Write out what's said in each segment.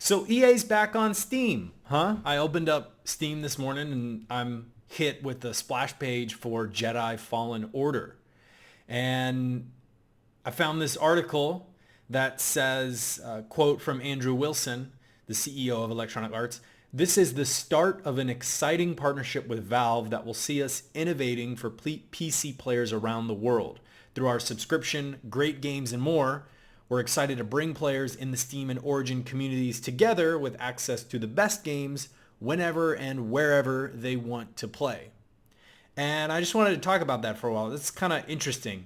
So EA's back on Steam, huh? I opened up Steam this morning and I'm hit with the splash page for Jedi Fallen Order. And I found this article that says, quote from Andrew Wilson, the CEO of Electronic Arts, "This is the start of an exciting partnership with Valve that will see us innovating for PC players around the world. Through our subscription, great games, and more, we're excited to bring players in the Steam and Origin communities together with access to the best games whenever and wherever they want to play." And I just wanted to talk about that for a while. It's kind of interesting.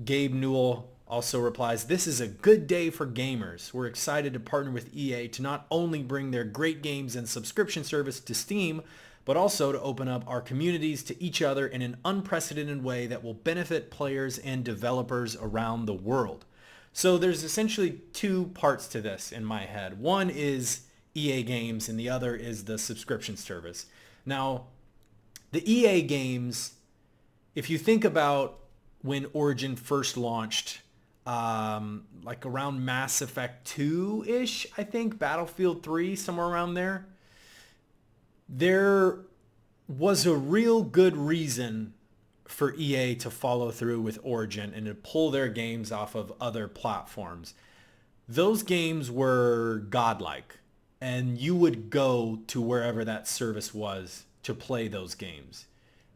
Gabe Newell also replies, "This is a good day for gamers. We're excited to partner with EA to not only bring their great games and subscription service to Steam, but also to open up our communities to each other in an unprecedented way that will benefit players and developers around the world." So there's essentially two parts to this in my head. One is EA games and the other is the subscription service. Now, the EA games, if you think about when Origin first launched, like around Mass Effect 2-ish, I think, Battlefield 3, somewhere around there was a real good reason for EA to follow through with Origin and to pull their games off of other platforms. Those games were godlike, and you would go to wherever that service was to play those games.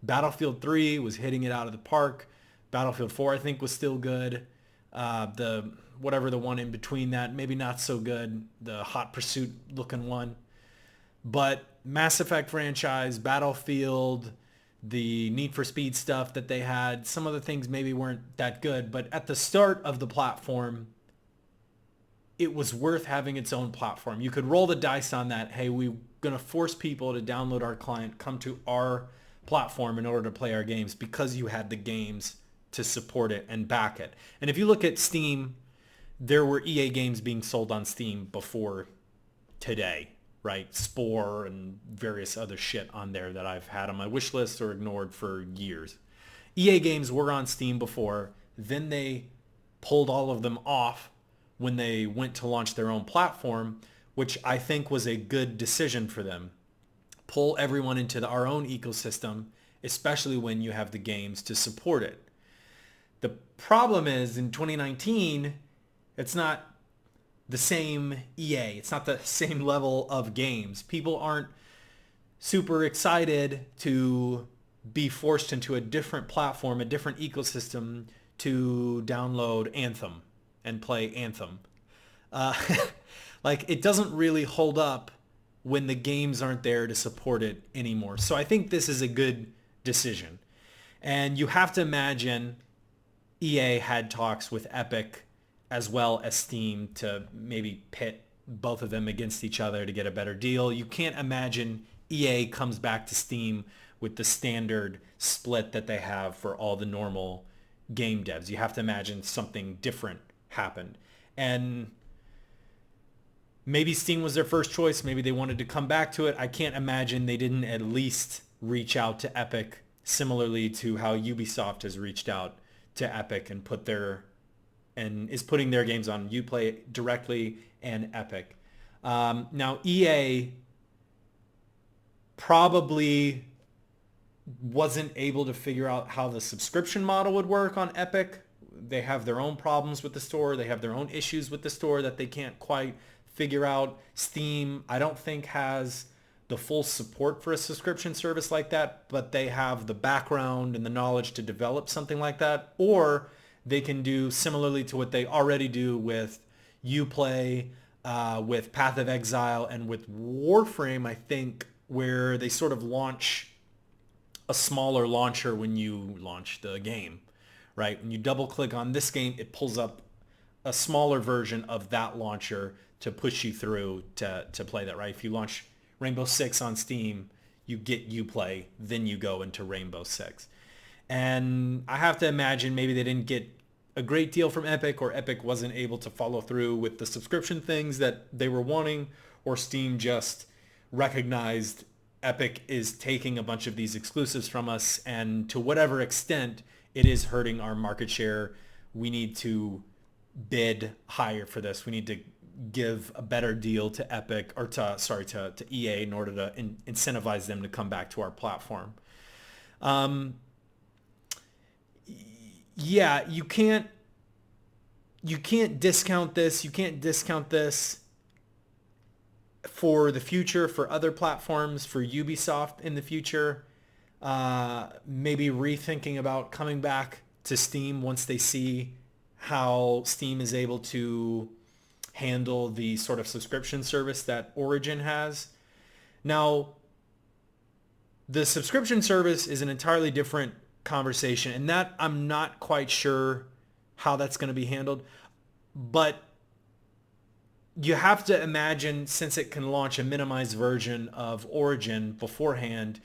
Battlefield 3 was hitting it out of the park. Battlefield 4, I think, was still good. The one in between that, maybe not so good. The Hot Pursuit looking one. But Mass Effect franchise, Battlefield, the Need for Speed stuff that they had, some of the things maybe weren't that good. But at the start of the platform, it was worth having its own platform. You could roll the dice on that. Hey, we're going to force people to download our client, come to our platform in order to play our games because you had the games to support it and back it. And if you look at Steam, there were EA games being sold on Steam before today, right? Spore and various other shit on there that I've had on my wish list or ignored for years. EA games were on Steam before. Then they pulled all of them off when they went to launch their own platform, which I think was a good decision for them. Pull everyone into our own ecosystem, especially when you have the games to support it. The problem is in 2019, it's not the same EA. It's not the same level of games. People aren't super excited to be forced into a different platform, a different ecosystem to download Anthem and play Anthem. Uh, like it doesn't really hold up when the games aren't there to support it anymore. So I think this is a good decision. And you have to imagine EA had talks with Epic as well as Steam to maybe pit both of them against each other to get a better deal. You can't imagine EA comes back to Steam with the standard split that they have for all the normal game devs. You have to imagine something different happened. And maybe Steam was their first choice. Maybe they wanted to come back to it. I can't imagine they didn't at least reach out to Epic similarly to how Ubisoft has reached out to Epic and is putting their games on Uplay directly and Epic. Now EA probably wasn't able to figure out how the subscription model would work on Epic. They have their own problems with the store. They have their own issues with the store that they can't quite figure out. Steam, I don't think, has the full support for a subscription service like that, but they have the background and the knowledge to develop something like that. Or they can do similarly to what they already do with Uplay, with Path of Exile, and with Warframe, I think, where they sort of launch a smaller launcher when you launch the game, right? When you double click on this game, it pulls up a smaller version of that launcher to push you through to play that, right? If you launch Rainbow Six on Steam, you get Uplay, then you go into Rainbow Six. And I have to imagine maybe they didn't get a great deal from Epic, or Epic wasn't able to follow through with the subscription things that they were wanting, or Steam just recognized Epic is taking a bunch of these exclusives from us, and to whatever extent it is hurting our market share, we need to bid higher for this. We need to give a better deal to Epic or to EA in order to incentivize them to come back to our platform. Yeah, you can't discount this. You can't discount this for the future, for other platforms, for Ubisoft in the future. Maybe rethinking about coming back to Steam once they see how Steam is able to handle the sort of subscription service that Origin has. Now, the subscription service is an entirely different conversation, and that I'm not quite sure how that's going to be handled. But you have to imagine, since it can launch a minimized version of Origin beforehand,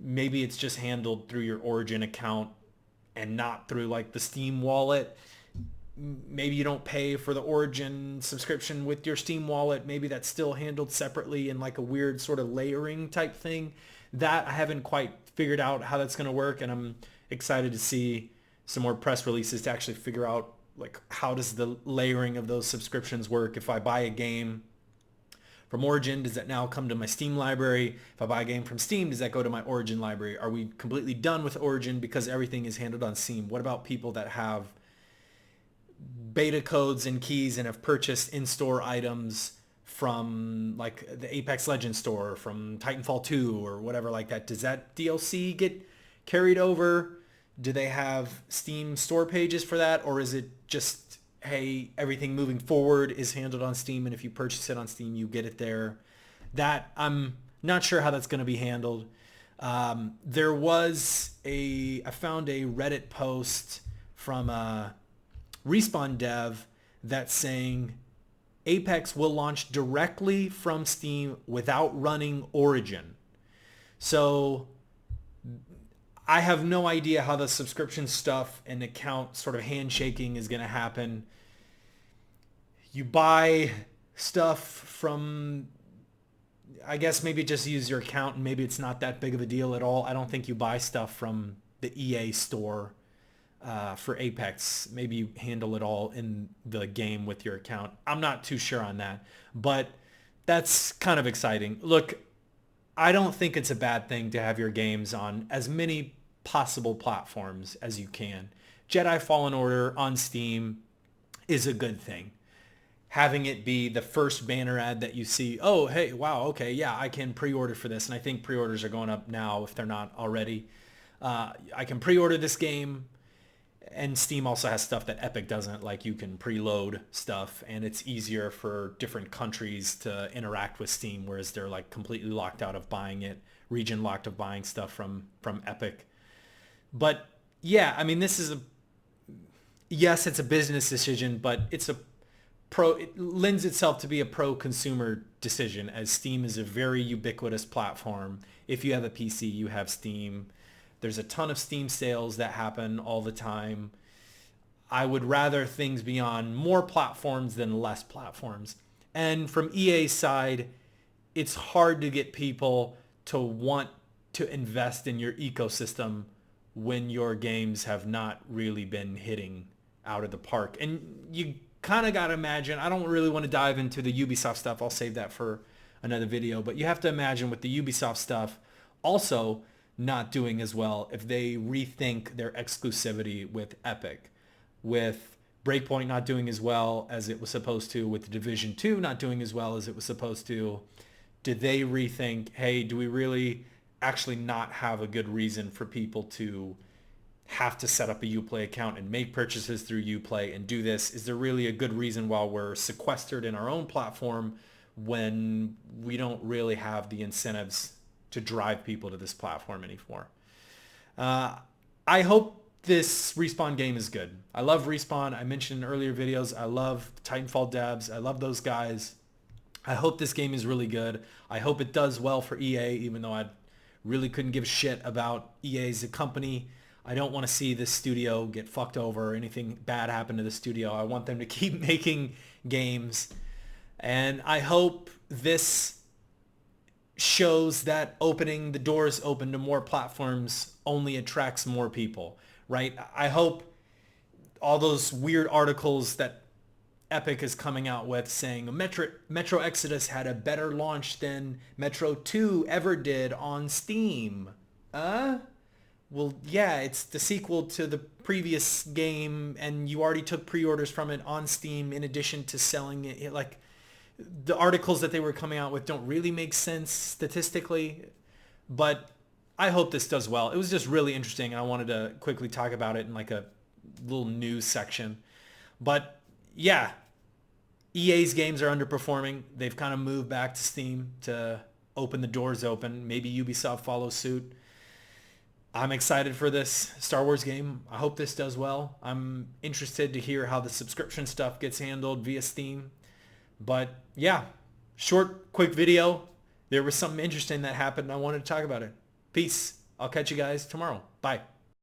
maybe it's just handled through your Origin account and not through like the Steam wallet. Maybe you don't pay for the Origin subscription with your Steam wallet. Maybe that's still handled separately in like a weird sort of layering type thing. That I haven't quite figured out how that's going to work, and I'm excited to see some more press releases to actually figure out like how does the layering of those subscriptions work. If I buy a game from Origin, does that now come to my Steam library? If I buy a game from Steam, does that go to my Origin library? Are we completely done with Origin because everything is handled on Steam? What about people that have beta codes and keys and have purchased in-store items from like the Apex Legends store, from Titanfall 2 or whatever like that? Does that DLC get carried over? Do they have Steam store pages for that? Or is it just, hey, everything moving forward is handled on Steam, and if you purchase it on Steam, you get it there? That I'm not sure how that's going to be handled. I found a Reddit post from a Respawn dev that's saying Apex will launch directly from Steam without running Origin. So I have no idea how the subscription stuff and account sort of handshaking is going to happen. You buy stuff from, I guess maybe just use your account and maybe it's not that big of a deal at all. I don't think you buy stuff from the EA store for Apex. Maybe you handle it all in the game with your account. I'm not too sure on that, but that's kind of exciting. Look, I don't think it's a bad thing to have your games on as many possible platforms as you can. Jedi Fallen Order on Steam is a good thing. Having it be the first banner ad that you see, oh, hey, wow, okay, yeah, I can pre-order for this. And I think pre-orders are going up now if they're not already. I can pre-order this game. And Steam also has stuff that Epic doesn't, like you can preload stuff, and it's easier for different countries to interact with Steam, whereas they're like completely locked out of buying it, region locked of buying stuff from Epic. But yeah, I mean, yes, it's a business decision, but it lends itself to be a pro-consumer decision, as Steam is a very ubiquitous platform. If you have a PC, you have Steam. There's a ton of Steam sales that happen all the time. I would rather things be on more platforms than less platforms. And from EA's side, it's hard to get people to want to invest in your ecosystem when your games have not really been hitting out of the park. And you kind of got to imagine, I don't really want to dive into the Ubisoft stuff. I'll save that for another video. But you have to imagine with the Ubisoft stuff also not doing as well if they rethink their exclusivity with Epic, with Breakpoint not doing as well as it was supposed to, with Division 2 not doing as well as it was supposed to. Did they rethink, hey, do we really actually not have a good reason for people to have to set up a Uplay account and make purchases through Uplay and do this? Is there really a good reason while we're sequestered in our own platform when we don't really have the incentives to drive people to this platform anymore? I hope this Respawn game is good. I love Respawn. I mentioned in earlier videos, I love Titanfall devs. I love those guys. I hope this game is really good. I hope it does well for EA, even though I really couldn't give a shit about EA as a company. I don't want to see this studio get fucked over or anything bad happen to the studio. I want them to keep making games. And I hope this shows that opening the doors open to more platforms only attracts more people, right? I hope all those weird articles that Epic is coming out with, saying Metro Exodus had a better launch than Metro 2 ever did on Steam. Well, yeah, it's the sequel to the previous game, and you already took pre-orders from it on Steam in addition to selling it. Like, the articles that they were coming out with don't really make sense statistically, but I hope this does well. It was just really interesting, and I wanted to quickly talk about it in like a little news section. But yeah, EA's games are underperforming. They've kind of moved back to Steam to open the doors open. Maybe Ubisoft follows suit. I'm excited for this Star Wars game. I hope this does well. I'm interested to hear how the subscription stuff gets handled via Steam. But yeah, short, quick video. There was something interesting that happened. I wanted to talk about it. Peace. I'll catch you guys tomorrow. Bye.